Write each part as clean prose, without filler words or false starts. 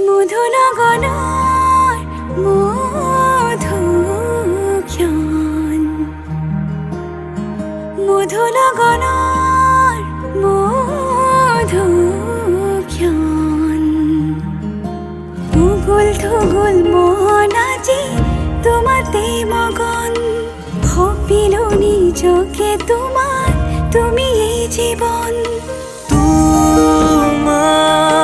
মধুনগনৰ মধুক্ষণ মধুনগনৰ মধুক্ষণ উগুল থুগুল মন আজি তোমাতে মগন ভাবিলো নিজকে তোমার তুমি এই জীবন তোমারে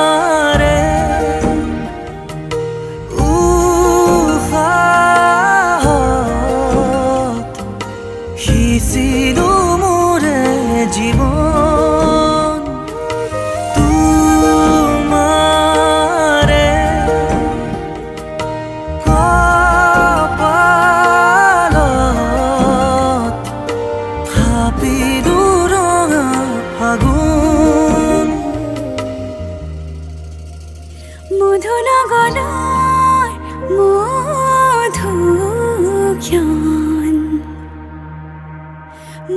উহাত সিঁচিলো মোরে জীবন তোমারে কপালত ভাবিলো ৰঙা ফাগুন মধুনগনৰ মধুক্ষণ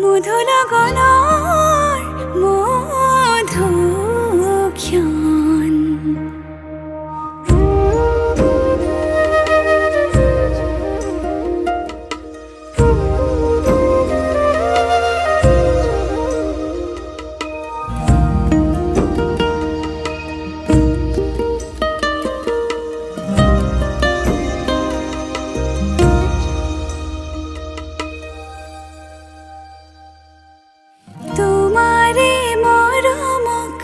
মধুনগনৰ মধুক্ষণ তোমাৰে মৰমক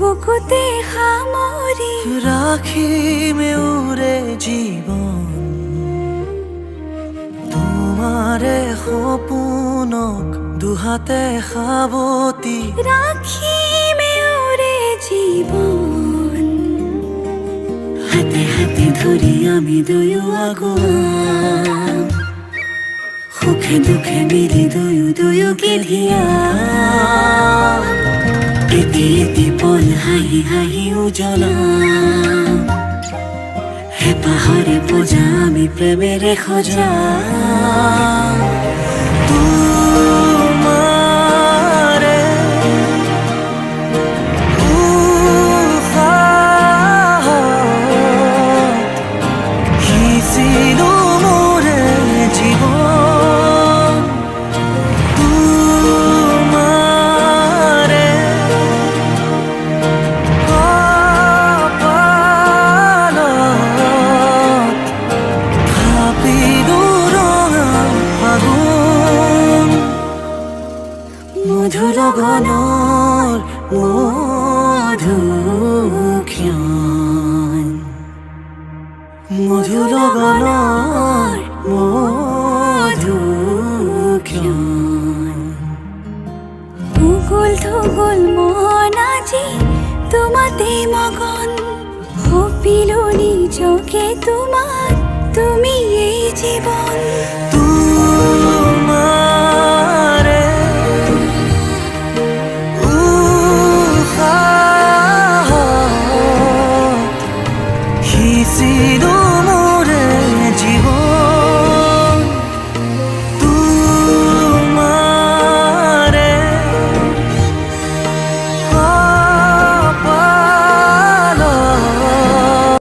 বুকুতে সামৰি রাখিমে ওরে জীবন তোমারে সপোনক দুহাতে সাবতি ৰাখিমে ওৰে জীৱন হাতে হাতে ধৰি আমি দুয়ো আগুৱাম সুখে দুখে মিলি দুয়ো দুয়োকে ধিয়াম এটি এটি পল হাঁহি হাঁহি উজ্বলাম হেঁপাহৰে পূজা আমি প্ৰেমেৰে সজাম তোমারে উহাত সিঁচিলো মোরে জীবন তোমারে কপালত ভাবিলো ৰঙা ফাগুন মধুনগনৰ মধুক্ষণ মধুনগনৰ মধুক্ষণ উগুল থুগুল মন আজি তোমাতে মগন ভাবিলো নিজকে তোমার তুমি এই জীবন